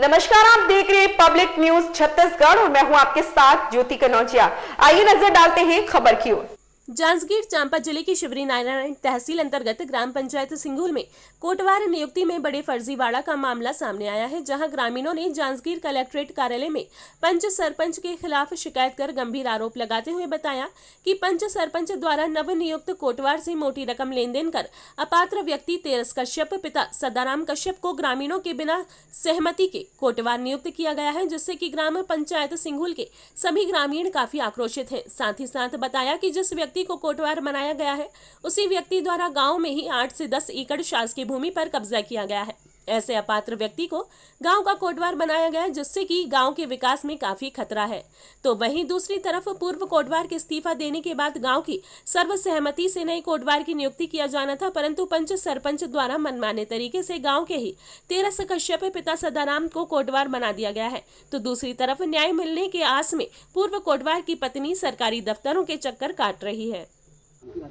नमस्कार, आप देख रहे हैं पब्लिक न्यूज छत्तीसगढ़ और मैं हूं आपके साथ ज्योति कनौजिया। आइए नजर डालते हैं खबर की ओर। जांजगीर चांपा जिले की शिवरी नारायण तहसील अंतर्गत ग्राम पंचायत सिंघुल में कोटवार नियुक्ति में बड़े फर्जीवाड़ा का मामला सामने आया है, जहां ग्रामीणों ने जांजगीर कलेक्ट्रेट कार्यालय में पंच सरपंच के खिलाफ शिकायत कर गंभीर आरोप लगाते हुए बताया कि पंच सरपंच द्वारा नवनियुक्त कोटवार से मोटी रकम लेन देन कर अपात्र व्यक्ति तेरस कश्यप पिता सदाराम कश्यप को ग्रामीणों के बिना सहमति के कोटवार नियुक्त किया गया है, जिससे कि ग्राम पंचायत सिंघुल के सभी ग्रामीण काफी आक्रोशित हैं। साथ ही साथ बताया कि जिस व्यक्ति को कोटवार बनाया गया है उसी व्यक्ति द्वारा गांव में ही 8 से 10 एकड़ शासकीय भूमि पर कब्जा किया गया है। ऐसे अपात्र व्यक्ति को गांव का कोटवार बनाया गया है, जिससे कि गांव के विकास में काफी खतरा है। तो वहीं दूसरी तरफ पूर्व कोटवार के इस्तीफा देने के बाद गांव की सर्वसहमति से नए कोटवार की नियुक्ति किया जाना था, परंतु पंच सरपंच द्वारा मनमाने तरीके से गांव के ही तेरस कश्यप पिता सदाराम को कोटवार बना दिया गया है। तो दूसरी तरफ न्याय मिलने के आस में पूर्व कोटवार की पत्नी सरकारी दफ्तरों के चक्कर काट रही है।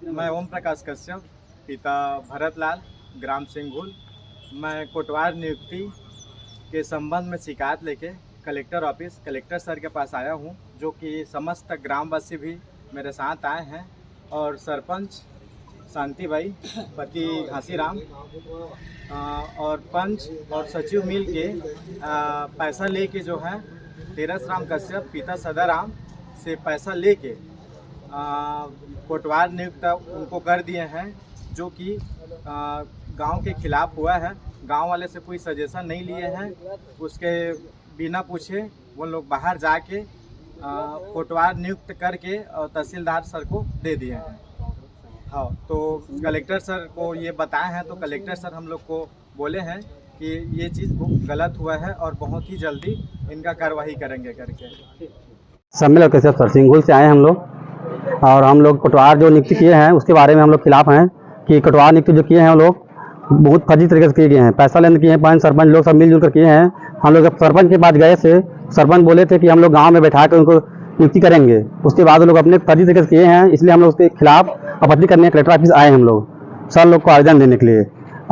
मैं ओम प्रकाश कश्यप, पिता भरत लाल, ग्राम सिंघुल। मैं कोटवार नियुक्ति के संबंध में शिकायत लेके कलेक्टर सर के पास आया हूं, जो कि समस्त ग्रामवासी भी मेरे साथ आए हैं और सरपंच शांतिबाई, पति घासीराम और पंच और सचिव मिल के पैसा लेके जो है तेरस राम कश्यप पिता सदाराम से पैसा लेके कोटवार नियुक्त उनको कर दिए हैं, जो कि गांव के खिलाफ हुआ है। गांव वाले से कोई सजेशन नहीं लिए हैं, उसके बिना पूछे वो लोग बाहर जाके कोटवार नियुक्त करके और तहसीलदार सर को दे दिए हैं। हाँ, तो कलेक्टर सर को ये बताए हैं, तो कलेक्टर सर हम लोग को बोले हैं कि ये चीज़ गलत हुआ है और बहुत ही जल्दी इनका कार्रवाई करेंगे करके। सम्मेलन कैसे सर सिंघुल से आए हम लोग, और हम लोग कोटवार जो नियुक्ति किए हैं उसके बारे में हम लोग खिलाफ हैं कि कोटवार नियुक्ति जो किए हैं वो लोग बहुत फर्जी तरीके से किए गए हैं। पैसा लेने किए हैं, पंच सरपंच लोग सब मिलजुल कर किए हैं। हम लोग जब सरपंच के पास गए थे, सरपंच बोले थे कि हम लोग गांव में बैठा कर उनको नियुक्ति करेंगे। उसके बाद वो लोग अपने फर्जी तरीके से किए हैं, इसलिए हम लोग उसके खिलाफ आपत्ति करने कलेक्टर ऑफिस आए हम लोग सर लोग को आवेदन देने के लिए।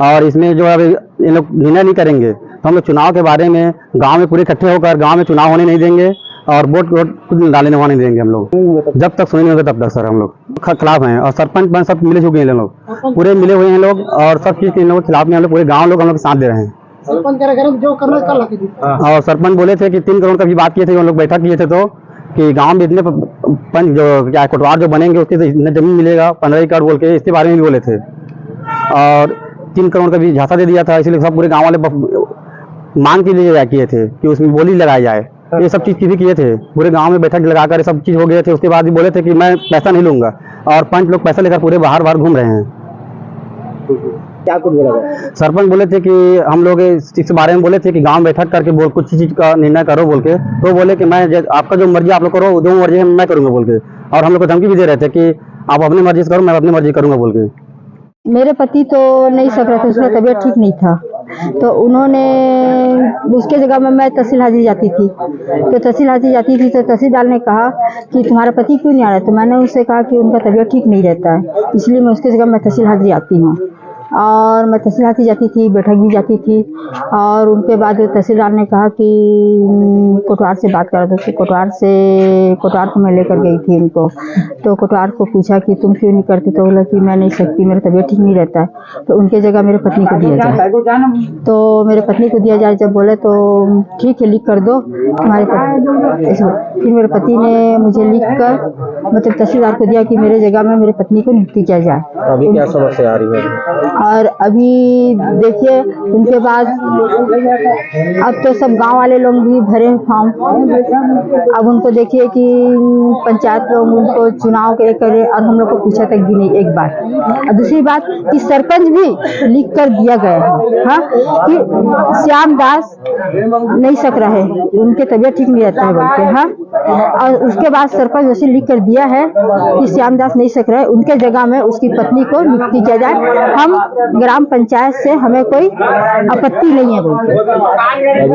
और इसमें जो अभी इन लोग निर्णय नहीं करेंगे तो हम लोग चुनाव के बारे में गाँव में पूरे इकट्ठे होकर गाँव में चुनाव होने नहीं देंगे और वोट कुछ डालने वहाँ नहीं देंगे हम लोग, जब तक सुने नहीं होगा तब तक। सर हम लोग खिलाफ हैं और सरपंच पंच सब मिले चुके हैं लोग, पूरे मिले हुए हैं लोग, और सब चीज़ के इन लोगों के खिलाफ में हम लोग पूरे गाँव लोग हम लोग साथ दे रहे हैं। और सरपंच बोले थे कि 3 करोड़ का भी बात किए थे, हम लोग बैठक किए थे तो कि गाँव में इतने पंच जो क्या कोटवार जो बनेंगे उसके इतने जमीन मिलेगा 15 एकड़ बोल के, इसके बारे में भी बोले थे। और 3 करोड़ का भी झांसा दे दिया था, इसलिए सब पूरे गाँव वाले मांग के लिए किए थे कि उसमें बोली लगाई जाए। ये सब चीज़ भी किए थे, पूरे गांव में बैठक लगाकर सब चीज़ हो गए थे। उसके बाद भी बोले थे कि मैं पैसा नहीं लूंगा, और पंच लोग पैसा लेकर पूरे बाहर घूम रहे हैं। क्या कुछ बोला? सरपंच बोले थे कि हम लोग इस बारे में बोले थे कि गांव बैठक करके कुछ चीज़ का निर्णय करो बोल के, तो बोले कि मैं आपका जो मर्जी आप लोग करो, जो मर्जी है मैं करूँगा बोल के। और हम लोग को धमकी भी दे रहे थे कि आप अपनी मर्जी से करो, मैं अपनी मर्जी करूँगा बोल के। मेरे पति तो नहीं सक रहे थे, उसका तबीयत ठीक नहीं था, तो उन्होंने उसके जगह में मैं तहसील हाजिरी जाती थी। तो तहसील हाजिरी जाती थी तो तहसीलदार ने कहा कि तुम्हारा पति क्यों नहीं आ रहा है, तो मैंने उससे कहा कि उनका तबीयत ठीक नहीं रहता है, इसलिए मैं उसके जगह में तहसील हाजिरी आती हूँ। और मैं तहसील हाजिरी जाती थी, बैठक भी जाती थी। और उनके बाद तहसीलदार ने कहा कि कोटवार से बात करो, तो कोटवार को मैं लेकर गई थी उनको। तो कोटवार को पूछा कि तुम क्यों नहीं करते, तो बोला कि मैं नहीं सकती, मेरा तबीयत ठीक नहीं रहता है, तो उनके जगह मेरे पत्नी को दिया जाए। तो मेरे पत्नी को दिया जाए जब बोले तो ठीक है लिख कर दो तुम्हारे पत्नी। फिर मेरे पति ने मुझे लिख कर मतलब तहसीलदार को दिया कि मेरे जगह में मेरे पत्नी को नियुक्ति किया जाए। अभी क्या समस्या आ रही है? और अभी देखिए उनके बाद अब तो सब गांव वाले लोग भी भरे फॉर्म। अब उनको देखिए कि पंचायत लोग उनको चुनाव के करे, और हम लोग को पूछा तक भी नहीं एक बार। और दूसरी बात कि सरपंच भी लिख कर दिया गया है, हाँ, कि श्याम दास नहीं सक रहे, उनके तबीयत ठीक नहीं रहता है बोलते, हाँ। और उसके बाद सरपंच वैसे लिख कर दिया है कि श्याम दास नहीं सक रहे, उनके जगह में उसकी पत्नी को नियुक्ति किया जाए। हम ग्राम पंचायत से हमें कोई आपत्ति नहीं है बोलते।